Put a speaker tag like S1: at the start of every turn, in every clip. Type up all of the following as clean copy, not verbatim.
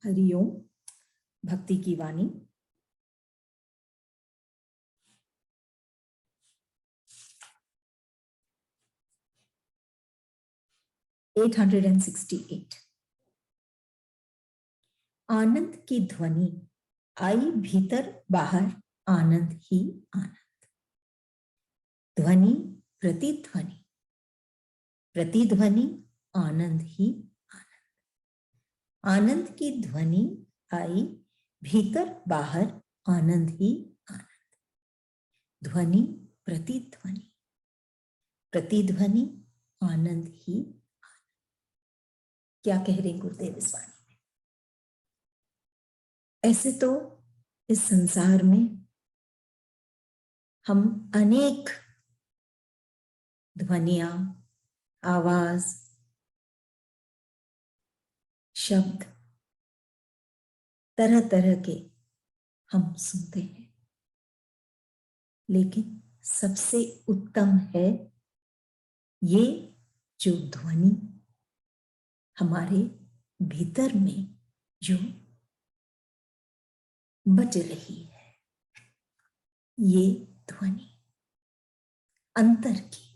S1: हरिओम। भक्ति की वाणी। एट 868। आनंद की ध्वनि आई भीतर बाहर, आनंद ही आनंद। ध्वनि प्रतिध्वनि, प्रतिध्वनि आनंद ही आनंद। आनंद की ध्वनि आई भीतर बाहर, आनंद ही आनंद। ध्वनि प्रतिध्वनि, प्रतिध्वनि आनंद ही आनंद। क्या कह रहे गुरुदेव इस वाणी में? ऐसे तो इस संसार में हम अनेक ध्वनियां, आवाज, शब्द तरह तरह के हम सुनते हैं, लेकिन सबसे उत्तम है ये जो ध्वनि हमारे भीतर में जो बज रही है, ये ध्वनि अंतर की।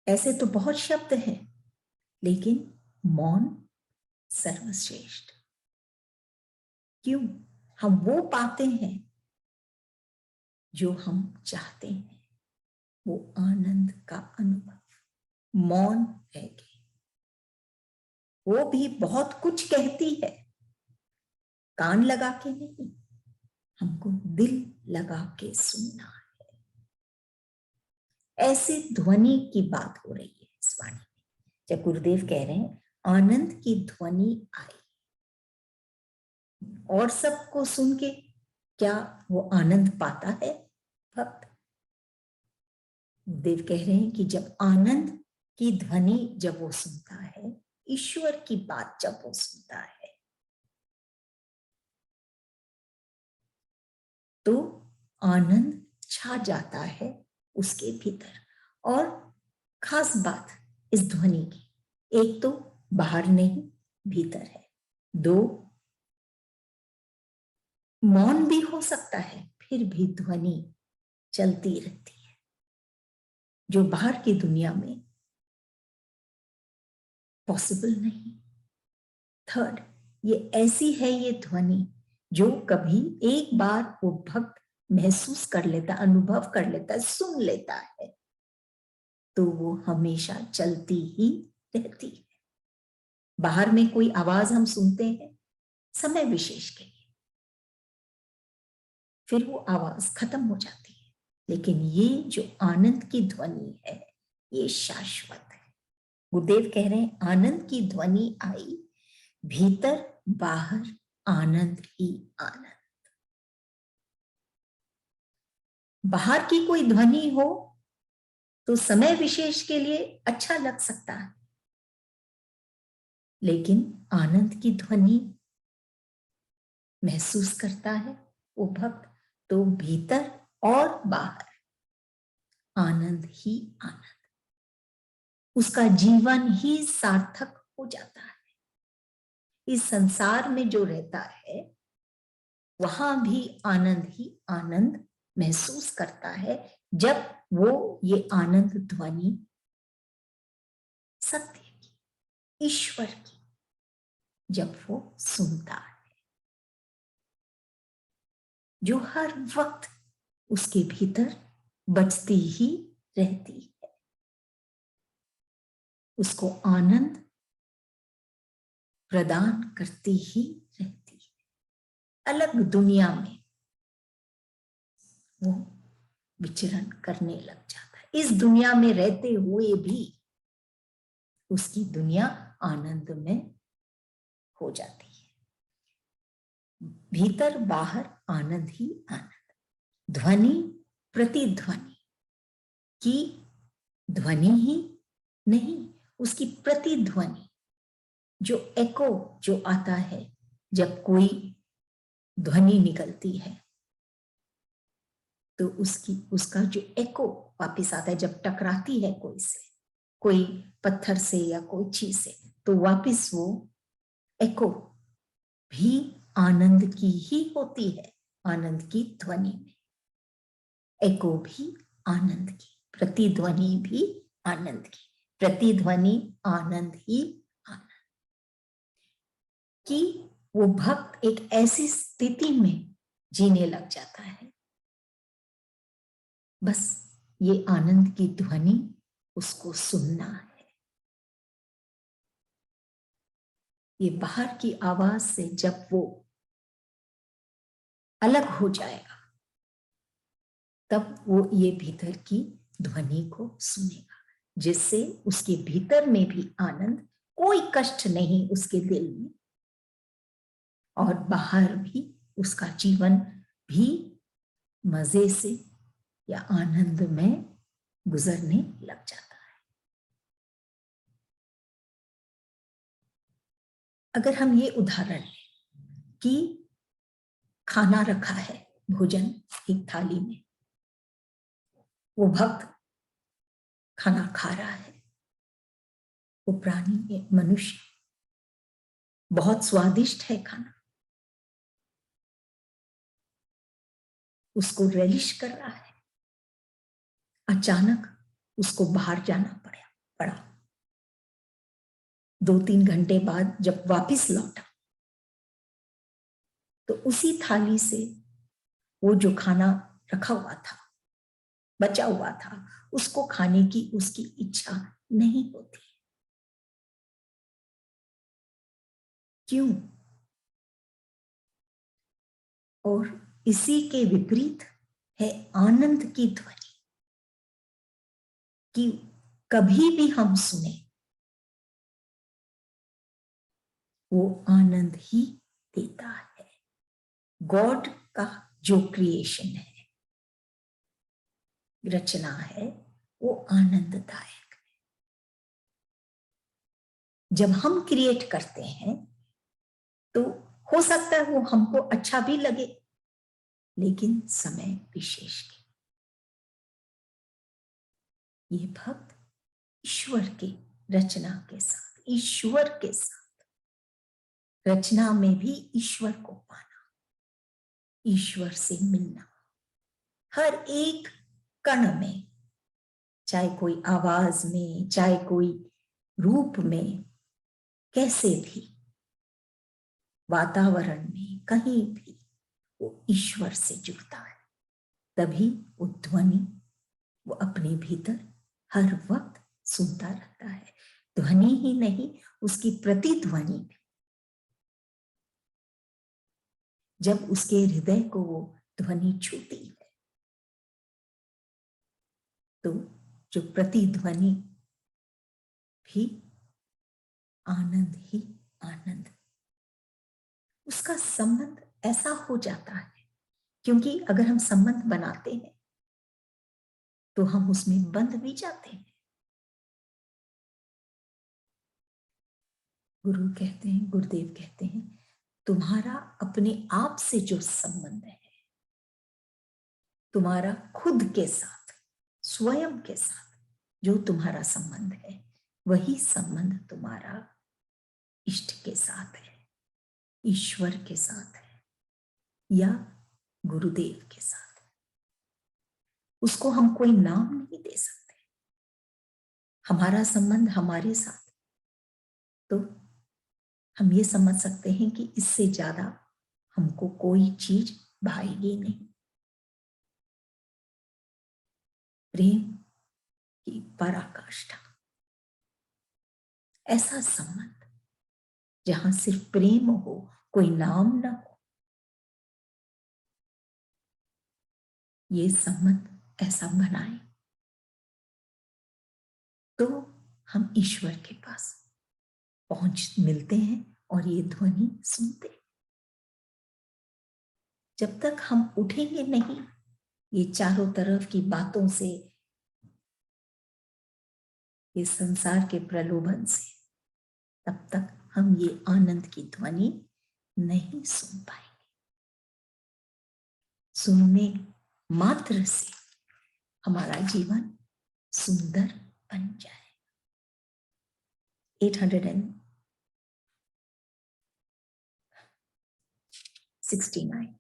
S1: ऐसे तो बहुत शब्द हैं, लेकिन मौन सर्वश्रेष्ठ। क्यों? हम वो पाते हैं जो हम चाहते हैं, वो आनंद का अनुभव। मौन है कि वो भी बहुत कुछ कहती है, कान लगा के नहीं, हमको दिल लगा के सुनना है। ऐसी ध्वनि की बात हो रही है इस वाणी में, जब गुरुदेव कह रहे हैं आनंद की ध्वनि आई। और सबको सुन के क्या वो आनंद पाता है भक्त? देव कह रहे हैं कि जब आनंद की ध्वनि जब वो सुनता है, ईश्वर की बात जब वो सुनता है, तो आनंद छा जाता है उसके भीतर। और खास बात इस ध्वनि की, एक तो बाहर नहीं भीतर है, दो मौन भी हो सकता है, फिर भी ध्वनि चलती रहती है, जो बाहर की दुनिया में पॉसिबल नहीं। थर्ड, ये ऐसी है ये ध्वनि जो कभी एक बार वो भक्त महसूस कर लेता, अनुभव कर लेता, सुन लेता है, तो वो हमेशा चलती ही रहती है। बाहर में कोई आवाज हम सुनते हैं समय विशेष के लिए, फिर वो आवाज खत्म हो जाती है, लेकिन ये जो आनंद की ध्वनि है ये शाश्वत है। गुरुदेव कह रहे हैं आनंद की ध्वनि आई भीतर बाहर, आनंद ही आनंद। बाहर की कोई ध्वनि हो तो समय विशेष के लिए अच्छा लग सकता है, लेकिन आनंद की ध्वनि महसूस करता है वो भक्त, तो भीतर और बाहर आनंद ही आनंद। उसका जीवन ही सार्थक हो जाता है। इस संसार में जो रहता है वहां भी आनंद ही आनंद महसूस करता है, जब वो ये आनंद ध्वनि सत्य की, ईश्वर की, जब वो सुनता है, जो हर वक्त उसके भीतर बजती ही रहती है। उसको आनंद प्रदान करती ही रहती है। अलग दुनिया में वो विचरण करने लग जाता है। इस दुनिया में रहते हुए भी उसकी दुनिया आनंद में हो जाती है। भीतर बाहर आनंद ही आनंद। ध्वनि प्रतिध्वनि की ध्वनि ही नहीं, उसकी प्रतिध्वनि, जो एको जो आता है जब कोई ध्वनि निकलती है, तो उसका जो एको वापिस आता है, जब टकराती है कोई से, कोई पत्थर से या कोई चीज से, तो वापस वो एको भी आनंद की ही होती है, आनंद की ध्वनि में। एको भी आनंद की, प्रतिध्वनि भी आनंद की, प्रतिध्वनि आनंद ही आनंद। कि वो भक्त एक ऐसी स्थिति में जीने लग जाता है, बस ये आनंद की ध्वनि उसको सुनना है। ये बाहर की आवाज से जब वो अलग हो जाएगा, तब वो ये भीतर की ध्वनि को सुनेगा, जिससे उसके भीतर में भी आनंद, कोई कष्ट नहीं उसके दिल में, और बाहर भी उसका जीवन भी मजे से या आनंद में गुजरने लग जाता है। अगर हम ये उदाहरण लें कि खाना रखा है, भोजन एक थाली में, वो भक्त खाना खा रहा है, वो प्राणी मनुष्य बहुत स्वादिष्ट है खाना, उसको रेलिश कर रहा है। अचानक उसको बाहर जाना पड़ा। 2-3 घंटे बाद जब वापस लौटा, तो उसी थाली से वो जो खाना रखा हुआ था, बचा हुआ था, उसको खाने की उसकी इच्छा नहीं होती। क्यों? और इसी के विपरीत है आनंद की ध्वनि, कि कभी भी हम सुने वो आनंद ही देता है। गॉड का जो क्रिएशन है, रचना है, वो आनंददायक है। जब हम क्रिएट करते हैं तो हो सकता है वो हमको अच्छा भी लगे, लेकिन समय विशेष के। ये भक्त ईश्वर की रचना के साथ, ईश्वर के साथ, रचना में भी ईश्वर को पाना, ईश्वर से मिलना, हर एक कण में, चाहे कोई आवाज में, चाहे कोई रूप में, कैसे भी वातावरण में, कहीं भी वो ईश्वर से जुड़ता है। तभी वो ध्वनि वो अपने भीतर हर वक्त सुनता रहता है। ध्वनि ही नहीं, उसकी प्रतिध्वनि भी। जब उसके हृदय को वो ध्वनि छूती है, तो जो प्रतिध्वनि भी आनंद ही आनंद, उसका संबंध ऐसा हो जाता है। क्योंकि अगर हम संबंध बनाते हैं तो हम उसमें बंध भी जाते हैं। गुरु कहते हैं, गुरुदेव कहते हैं, तुम्हारा अपने आप से जो संबंध है, तुम्हारा खुद के साथ, स्वयं के साथ जो तुम्हारा संबंध है, वही संबंध तुम्हारा इष्ट के साथ है, ईश्वर के साथ है, या गुरुदेव के साथ है। उसको हम कोई नाम नहीं दे सकते। हमारा संबंध हमारे साथ, तो हम ये समझ सकते हैं कि इससे ज्यादा हमको कोई चीज भाएगी नहीं। प्रेम की पराकाष्ठा, ऐसा संबंध जहां सिर्फ प्रेम हो, कोई नाम ना हो, ये संबंध ऐसा बनाए तो हम ईश्वर के पास पहुंच मिलते हैं और ये ध्वनि सुनते हैं। जब तक हम उठेंगे नहीं ये चारों तरफ की बातों से, इस संसार के प्रलोभन से, तब तक हम ये आनंद की ध्वनि नहीं सुन पाएंगे। सुनने मात्र से हमारा जीवन सुंदर बन जाए। 809 69।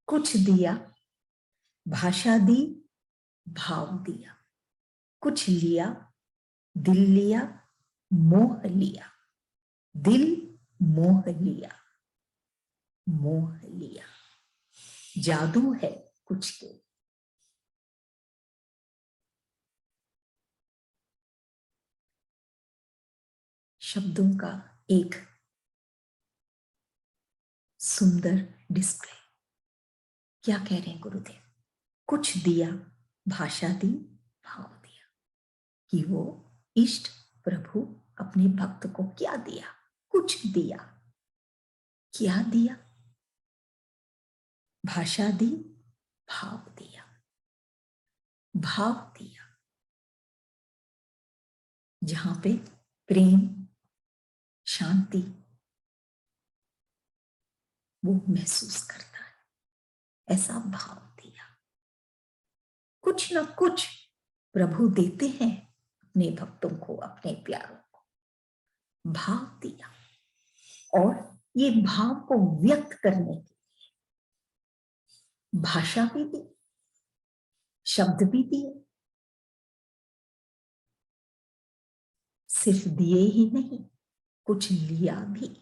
S1: कुछ दिया, भाषा दी, भाव दिया। कुछ लिया, दिल लिया, मोह लिया। दिल मोह लिया, मोह लिया। जादू है कुछ के। शब्दों का एक सुंदर डिस्प्ले। क्या कह रहे हैं गुरुदेव? कुछ दिया, भाषा दी, भाव दिया। कि वो इष्ट प्रभु अपने भक्त को क्या दिया? कुछ दिया। क्या दिया? भाषा दी, भाव दिया। भाव दिया जहां पे प्रेम, शांति वो महसूस करता है, ऐसा भाव दिया। कुछ ना कुछ प्रभु देते हैं अपने भक्तों को, अपने प्यारों को। भाव दिया, और ये भाव को व्यक्त करने के लिए भाषा भी दी, शब्द भी दिए। सिर्फ दिए ही नहीं, कुछ लिया भी।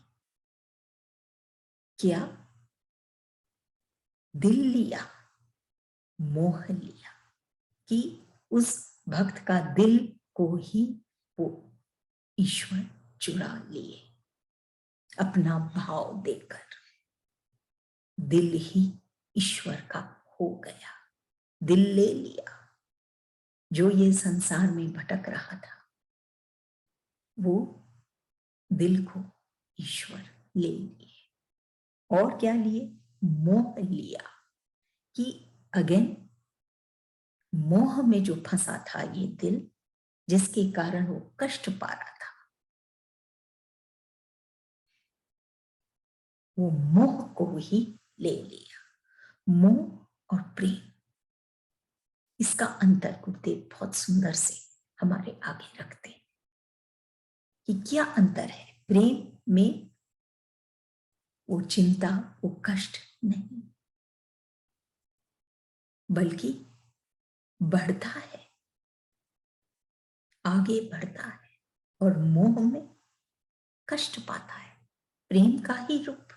S1: क्या? दिल लिया, मोह लिया। कि उस भक्त का दिल को ही वो ईश्वर चुरा लिए अपना भाव देकर। दिल ही ईश्वर का हो गया, दिल ले लिया। जो ये संसार में भटक रहा था, वो दिल को ईश्वर ले लिए। और क्या लिए? मोह लिया। कि अगेन मोह में जो फंसा था ये दिल, जिसके कारण वो कष्ट पा रहा था, वो मोह को ही ले लिया। मोह और प्रेम, इसका अंतर गुरुदेव बहुत सुंदर से हमारे आगे रखते हैं कि क्या अंतर है। प्रेम में वो चिंता, वो कष्ट नहीं, बल्कि बढ़ता है, आगे बढ़ता है। और मोह में कष्ट पाता है, प्रेम का ही रूप,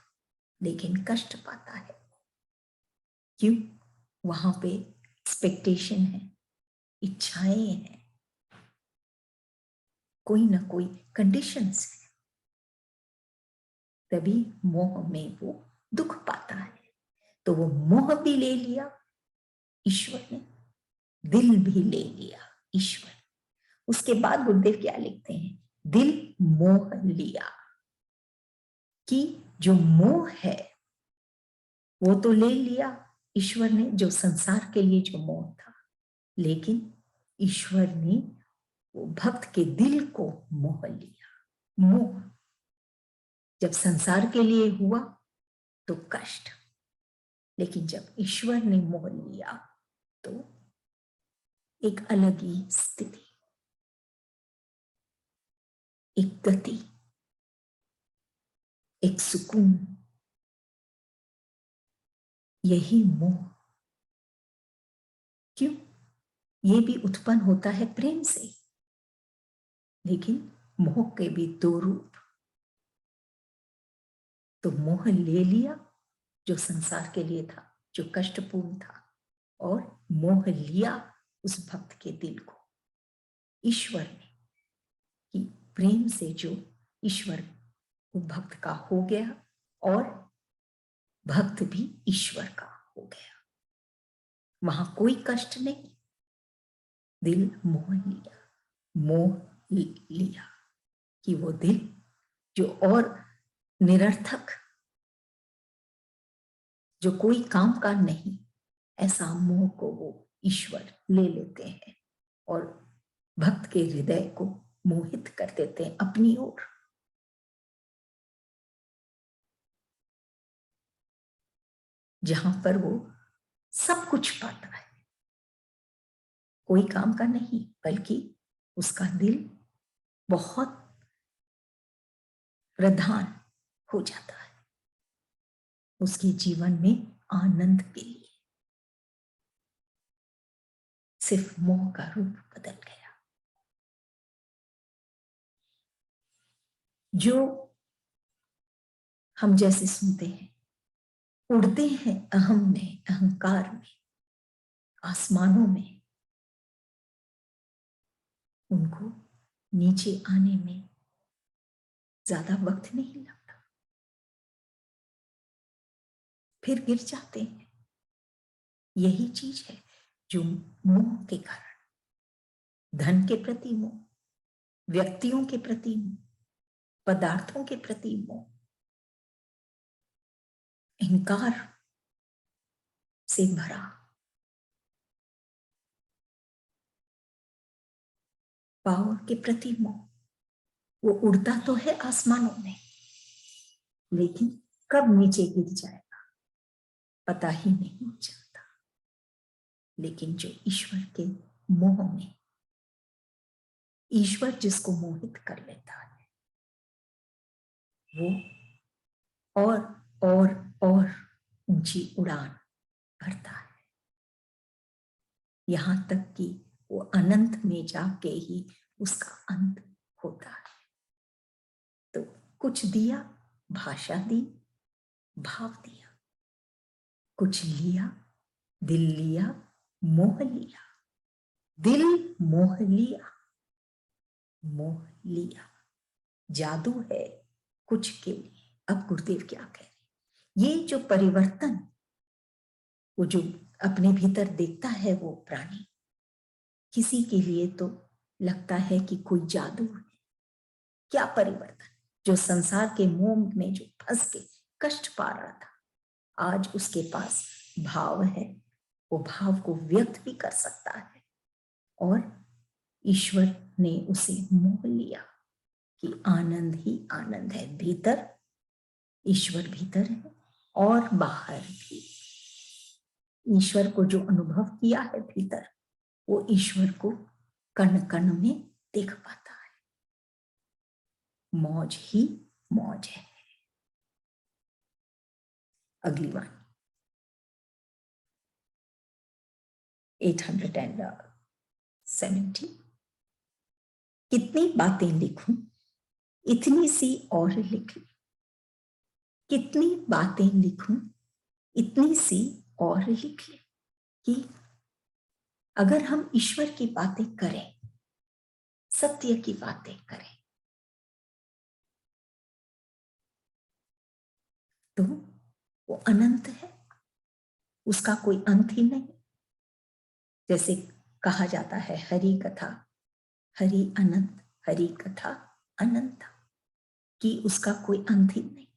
S1: लेकिन कष्ट पाता है। क्यों? वहां पे एक्सपेक्टेशन है, इच्छाएं हैं, कोई ना कोई कंडीशंस है, तभी मोह में वो दुख पाता है। तो वो मोह भी ले लिया ईश्वर ने, दिल भी ले लिया ईश्वर। उसके बाद गुरुदेव क्या लिखते हैं? दिल मोह लिया। कि जो मोह है वो तो ले लिया ईश्वर ने, जो संसार के लिए जो मोह था, लेकिन ईश्वर ने वो भक्त के दिल को मोह लिया। मोह जब संसार के लिए हुआ तो कष्ट, लेकिन जब ईश्वर ने मोह लिया तो एक अलग ही स्थिति, एक गति, एक सुकून। यही मोह। क्यों? ये भी उत्पन्न होता है प्रेम से, लेकिन मोह के भी दो रूप। तो मोह ले लिया जो संसार के लिए था, जो कष्टपूर्ण था, और मोह लिया उस भक्त के दिल को ईश्वर ने, कि प्रेम से जो ईश्वर वो भक्त का हो गया, और भक्त भी ईश्वर का हो गया। वहां कोई कष्ट नहीं, दिल मोह लिया, मोह लिया। कि वो दिल जो और निरर्थक, जो कोई काम का नहीं, ऐसा मोह को वो ईश्वर ले लेते हैं और भक्त के हृदय को मोहित कर देते हैं अपनी ओर। जहां पर वो सब कुछ पाता है, कोई काम का नहीं, बल्कि उसका दिल बहुत प्रधान हो जाता है। उसके जीवन में आनंद के लिए सिर्फ मोह का रूप बदल गया। जो हम जैसे सुनते हैं, उड़ते हैं अहम में, अहंकार में, आसमानों में, उनको नीचे आने में ज्यादा वक्त नहीं लगता, फिर गिर जाते हैं। यही चीज है जो मोह के कारण, धन के प्रति मोह, व्यक्तियों के प्रति मोह, पदार्थों के प्रति मोह, अहंकार से भरा, पावर के प्रति मोह। वो उड़ता तो है आसमानों में, लेकिन कब नीचे गिर जाएगा पता ही नहीं चलता। लेकिन जो ईश्वर के मोह में, ईश्वर जिसको मोहित कर लेता है, वो और ऊंची उड़ान भरता है, यहां तक कि वो अनंत में जाके ही उसका अंत होता है। तो कुछ दिया, भाषा दी, भाव दिया, कुछ लिया, दिल लिया, मोह लिया, दिल मोह लिया, मोह लिया। जादू है कुछ के लिए। अब गुरुदेव क्या कह रहे, ये जो परिवर्तन वो जो अपने भीतर देखता है वो प्राणी, किसी के लिए तो लगता है कि कोई जादू है। क्या परिवर्तन, जो संसार के मोह में जो फंस के कष्ट पा रहा था, आज उसके पास भाव है, वो भाव को व्यक्त भी कर सकता है। और ईश्वर ने उसे मोह लिया कि आनंद ही आनंद है, भीतर ईश्वर भीतर है और बाहर भी। ईश्वर को जो अनुभव किया है भीतर, वो ईश्वर को कण कण में देख पाता है। मौज ही मौज है। अगली वाणी 870। कितनी बातें लिखूं, इतनी सी और लिख ली। कितनी बातें लिखूं, इतनी सी और लिख ली। कि अगर हम ईश्वर की बातें करें, सत्य की बातें करें, तो वो अनंत है, उसका कोई अंत ही नहीं। जैसे कहा जाता है हरि कथा हरि अनंत, हरि कथा अनंत, कि उसका कोई अंत ही नहीं।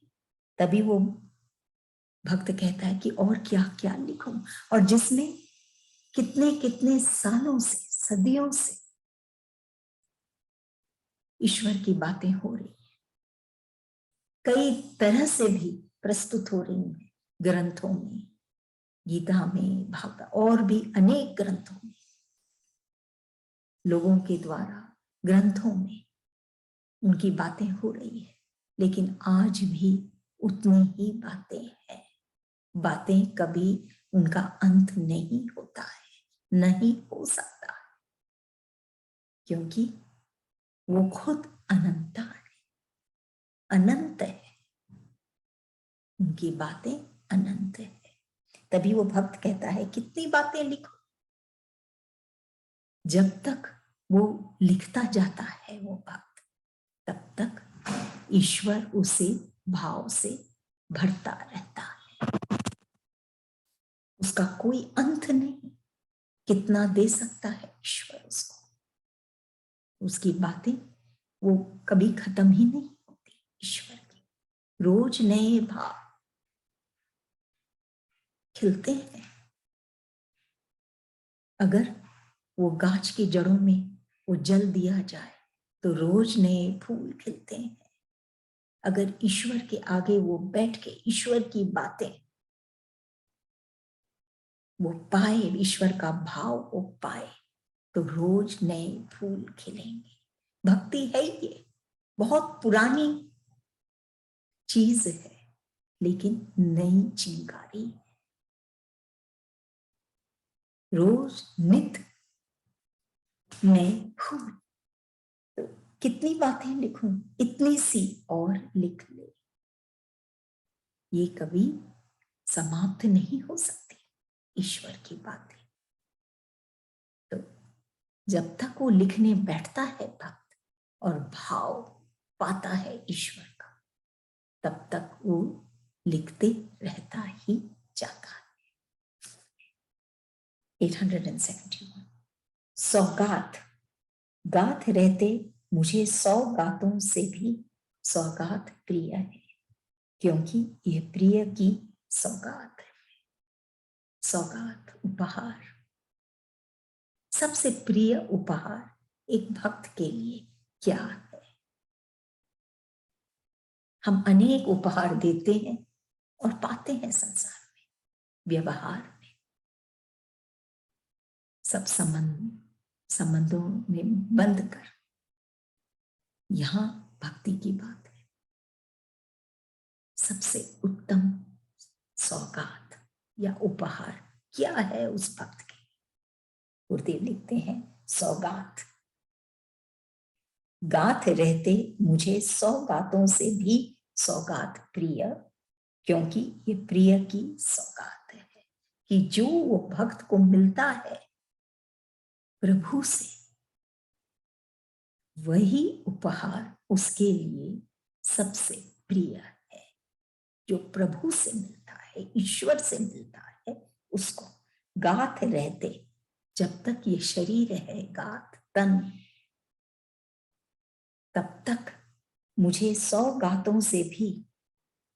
S1: तभी वो भक्त कहता है कि और क्या क्या लिखूं, और जिसमें कितने कितने सालों से, सदियों से ईश्वर की बातें हो रही है, कई तरह से भी प्रस्तुत हो रही है, ग्रंथों में, गीता में, भागवत और भी अनेक ग्रंथों में, लोगों के द्वारा ग्रंथों में उनकी बातें हो रही है। लेकिन आज भी उतनी ही बातें हैं। बातें कभी उनका अंत नहीं होता है, नहीं हो सकता, क्योंकि वो खुद अनंता है, अनंत है, उनकी बातें अनंत है। तभी वो भक्त कहता है कितनी बातें लिखो। जब तक वो लिखता जाता है वो भक्त, तब तक ईश्वर उसे भाव से भरता रहता है, उसका कोई अंत नहीं। कितना दे सकता है ईश्वर उसको, उसकी बातें वो कभी खत्म ही नहीं होती। ईश्वर की रोज नए भाव खिलते हैं। अगर वो गाछ की जड़ों में वो जल दिया जाए तो रोज नए फूल खिलते हैं। अगर ईश्वर के आगे वो बैठ के ईश्वर की बातें वो पाए, ईश्वर का भाव वो पाए, तो रोज नए फूल खिलेंगे। भक्ति है ये बहुत पुरानी चीज है, लेकिन नई चिंगारी। रोज नित मैं हूं, तो कितनी बातें लिखूं, इतनी सी और लिख ले। ये कभी समाप्त नहीं हो सकती ईश्वर की बातें। तो जब तक वो लिखने बैठता है भक्त और भाव पाता है ईश्वर का, तब तक वो लिखते रहता ही जाता है। 871 सौगात। गात रहते मुझे 100 गातों से भी सौगात प्रिय है, क्योंकि ये प्रिय की सौगात है। सौगात, उपहार, सबसे प्रिय उपहार एक भक्त के लिए क्या है? हम अनेक उपहार देते हैं और पाते हैं संसार में, व्यवहार में, सब संबंधों में बंद कर। यहां भक्ति की बात है। सबसे उत्तम सौगात या उपहार क्या है उस भक्त के? गुरुदेव लिखते हैं, सौगात। गात रहते मुझे 100 गातों से भी सौगात प्रिय, क्योंकि ये प्रिय की सौगात है कि जो वो भक्त को मिलता है प्रभु से, वही उपहार उसके लिए सबसे प्रिय है। जो प्रभु से मिलता है, ईश्वर से मिलता है, उसको गात रहते, जब तक ये शरीर है, गात तन, तब तक मुझे 100 गातों से भी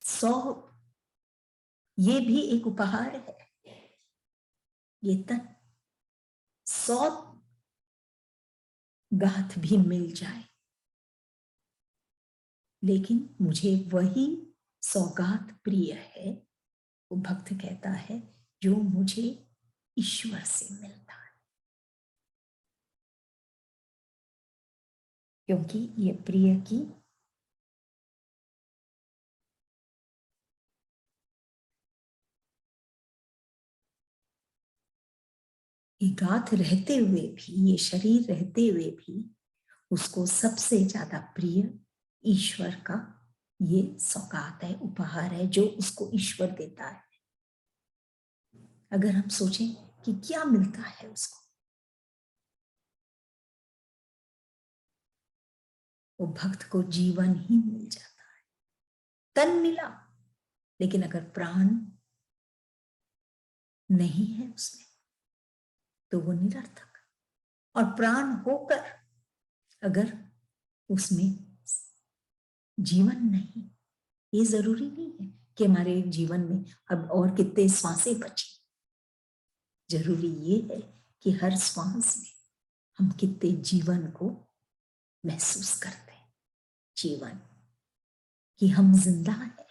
S1: 100, ये भी एक उपहार है। ये तन 100 गात भी मिल जाए, लेकिन मुझे वही सौगात प्रिय है, वो भक्त कहता है, जो मुझे ईश्वर से मिलता है, क्योंकि ये प्रिय की गात रहते हुए भी, ये शरीर रहते हुए भी उसको सबसे ज्यादा प्रिय ईश्वर का ये सौगात है, उपहार है, जो उसको ईश्वर देता है। अगर हम सोचें कि क्या मिलता है उसको, वो भक्त को जीवन ही मिल जाता है। तन मिला, लेकिन अगर प्राण नहीं है उसमें, तो वो निरर्थक। और प्राण होकर अगर उसमें जीवन नहीं, ये जरूरी नहीं है कि हमारे जीवन में अब और कितने श्वासें बची। जरूरी ये है कि हर श्वास में हम कितने जीवन को महसूस करते हैं, जीवन कि हम जिंदा हैं,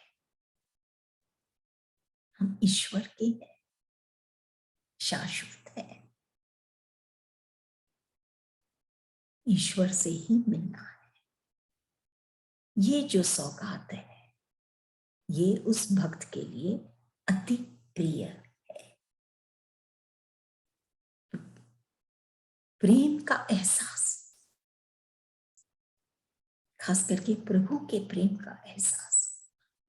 S1: हम ईश्वर के हैं, शाश्वत है, ईश्वर से ही मिलना है। ये जो सौगात है, ये उस भक्त के लिए अति प्रिय है। प्रेम का एहसास, खास करके प्रभु के प्रेम का एहसास,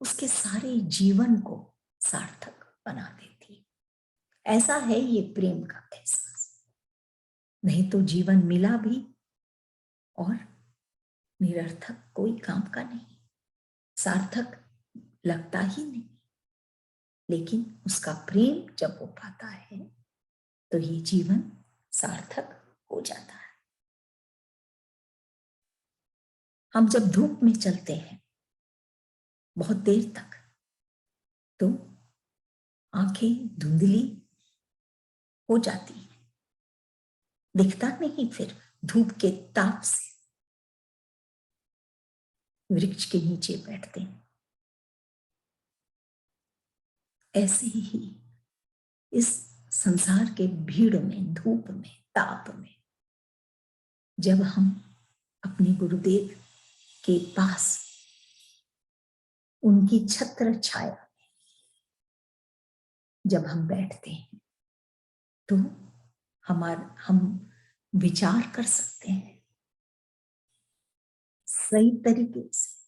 S1: उसके सारे जीवन को सार्थक बना देती। ऐसा है ये प्रेम का एहसास। नहीं तो जीवन मिला भी और निरर्थक, कोई काम का नहीं, सार्थक लगता ही नहीं। लेकिन उसका प्रेम जब वो पाता है, तो ये जीवन सार्थक हो जाता है। हम जब धूप में चलते हैं बहुत देर तक, तो आंखें धुंधली हो जाती हैं, दिखता नहीं फिर धूप के ताप से। वृक्ष के नीचे बैठते हैं, ऐसे ही इस संसार के भीड़ में, धूप में, ताप में, जब हम अपने गुरुदेव के पास उनकी छत्र छाया, जब हम बैठते हैं तो हम विचार कर सकते हैं सही तरीके से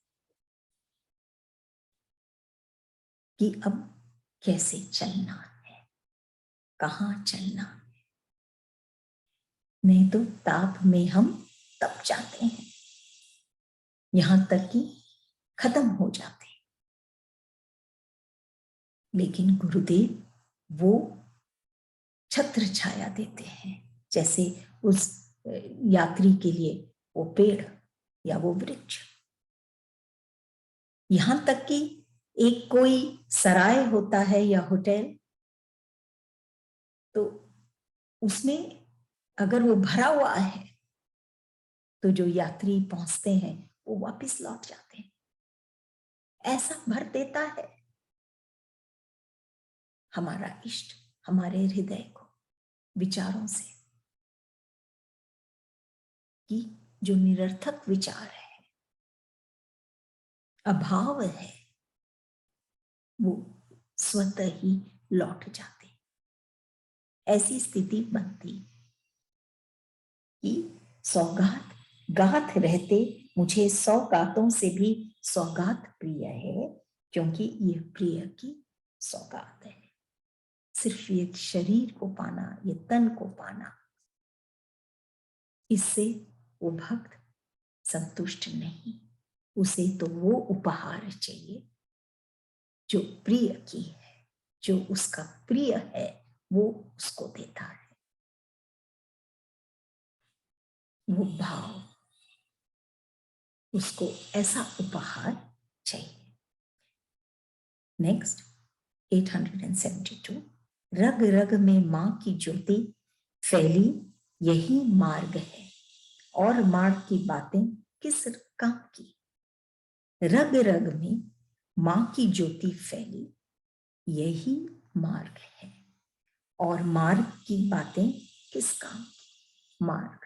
S1: कि अब कैसे चलना है, कहाँ चलना है। नहीं तो ताप में हम तप जाते हैं, यहां तक कि खत्म हो जाते हैं। लेकिन गुरुदेव वो छत्र छाया देते हैं, जैसे उस यात्री के लिए वो पेड़ या वो वृक्ष। यहां तक कि एक कोई सराय होता है या होटल, तो उसमें अगर वो भरा हुआ है तो जो यात्री पहुंचते हैं वो वापस लौट जाते हैं। ऐसा भर देता है हमारा इष्ट हमारे हृदय को विचारों से कि जो निरर्थक विचार है, अभाव है, वो स्वतः ही लौट जाते। ऐसी स्थिति बनती कि सौगात गात रहते मुझे सौगातों से भी सौगात प्रिय है, क्योंकि ये प्रिय की सौगात है। सिर्फ ये शरीर को पाना, ये तन को पाना, इससे वो भक्त संतुष्ट नहीं। उसे तो वो उपहार चाहिए जो प्रिय की है, जो उसका प्रिय है वो उसको देता है। वो भाव, उसको ऐसा उपहार चाहिए। नेक्स्ट 872, रग रग में मां की ज्योति फैली यही मार्ग है, और मार्ग की बातें किस काम की। रग रग में मां की ज्योति फैली यही मार्ग है, और मार्ग की बातें किस काम की। मार्ग,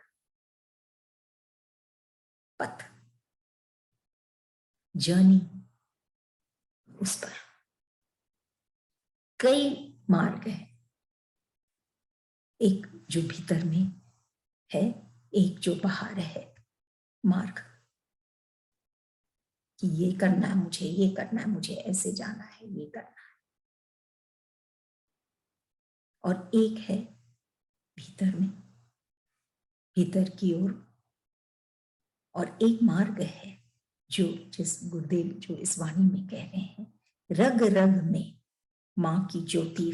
S1: पथ, जर्नी, उस पर कई मार्ग है। एक जो भीतर में है, एक जो बाहर है। मार्ग कि ये करना है मुझे, ये करना है मुझे, ऐसे जाना है, ये करना है। और एक है भीतर में, भीतर की ओर। और एक मार्ग है जो जिस गुरुदेव जो इस वाणी में कह रहे हैं, रग रग में मां की ज्योति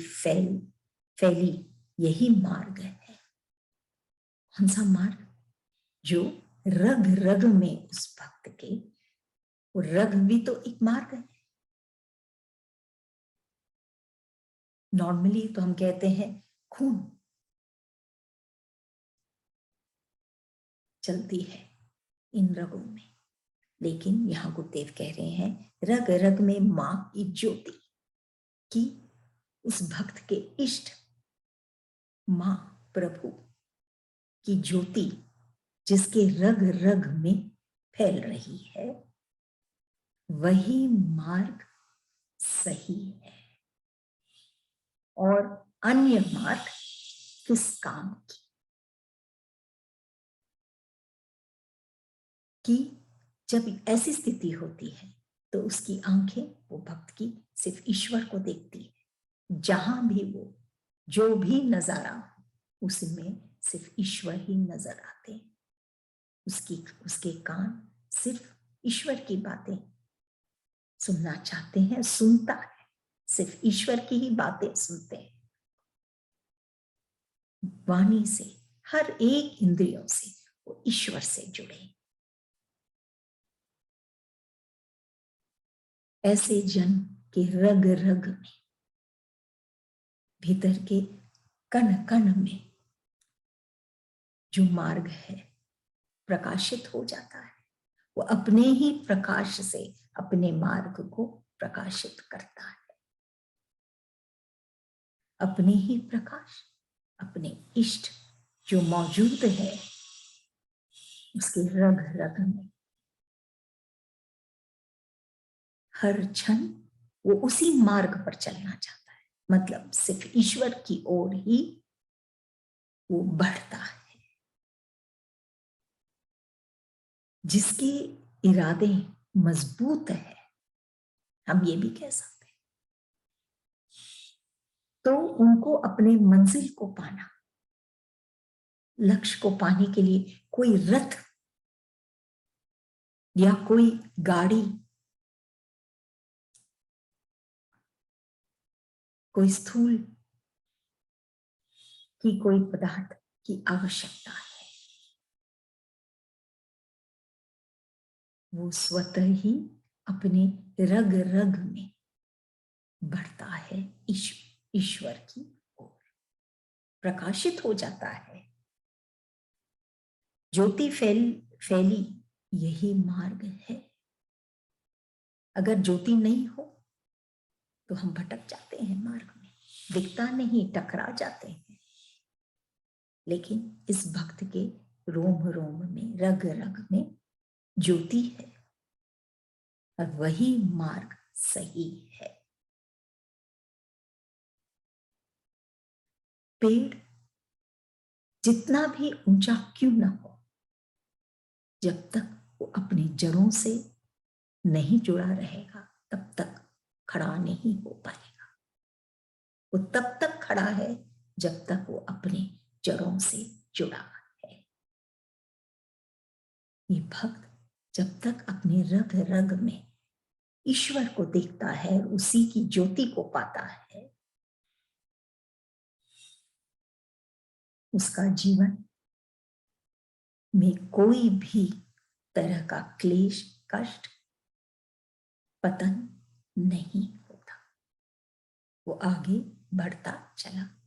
S1: फैली यही मार्ग है। कौन सा मार्ग? जो रग रग में उस भक्त के, वो रग भी तो एक मार्ग है। नॉर्मली तो हम कहते हैं खून चलती है इन रगों में, लेकिन यहां गुरुदेव कह रहे हैं रग रग में मां की ज्योति की, उस भक्त के इष्ट मां प्रभु की ज्योति जिसके रग रग में फैल रही है, वही मार्ग सही है। और अन्य मार्ग किस काम की। कि जब ऐसी स्थिति होती है तो उसकी आंखें वो भक्त की सिर्फ ईश्वर को देखती है। जहां भी वो जो भी नजारा हो उसमें सिर्फ ईश्वर ही नजर आते हैं। उसके कान सिर्फ ईश्वर की बातें सुनना चाहते हैं, सुनता है, सिर्फ ईश्वर की ही बातें सुनते हैं। वाणी से, हर एक इंद्रियों से वो ईश्वर से जुड़े। ऐसे जन के रग रग में, भीतर के कण कण में जो मार्ग है प्रकाशित हो जाता है। वो अपने ही प्रकाश से अपने मार्ग को प्रकाशित करता है। अपने ही प्रकाश, अपने इष्ट जो मौजूद है उसके रग रग में हर क्षण वो उसी मार्ग पर चलना चाहता है। मतलब सिर्फ ईश्वर की ओर ही वो बढ़ता है। जिसके इरादे मजबूत है, हम ये भी कह सकते हैं, तो उनको अपने मंजिल को पाना, लक्ष्य को पाने के लिए कोई रथ या कोई गाड़ी, कोई स्थूल की कोई पदार्थ की आवश्यकता है। वो स्वतः ही अपने रग रग में बढ़ता है, ईश्वर की ओर प्रकाशित हो जाता है। ज्योति फैली यही मार्ग है। अगर ज्योति नहीं हो तो हम भटक जाते हैं मार्ग में, दिखता नहीं, टकरा जाते हैं। लेकिन इस भक्त के रोम रोम में, रग रग में ज्योति है और वही मार्ग सही है। पेड़ जितना भी ऊंचा क्यों ना हो, जब तक वो अपनी जड़ों से नहीं जुड़ा रहेगा तब तक खड़ा नहीं हो पाएगा। वो तब तक खड़ा है जब तक वो अपनी जड़ों से जुड़ा है। ये भक्त जब तक अपने रग रग में ईश्वर को देखता है, उसी की ज्योति को पाता है, उसका जीवन में कोई भी तरह का क्लेश, कष्ट, पतन नहीं होता। वो आगे बढ़ता चला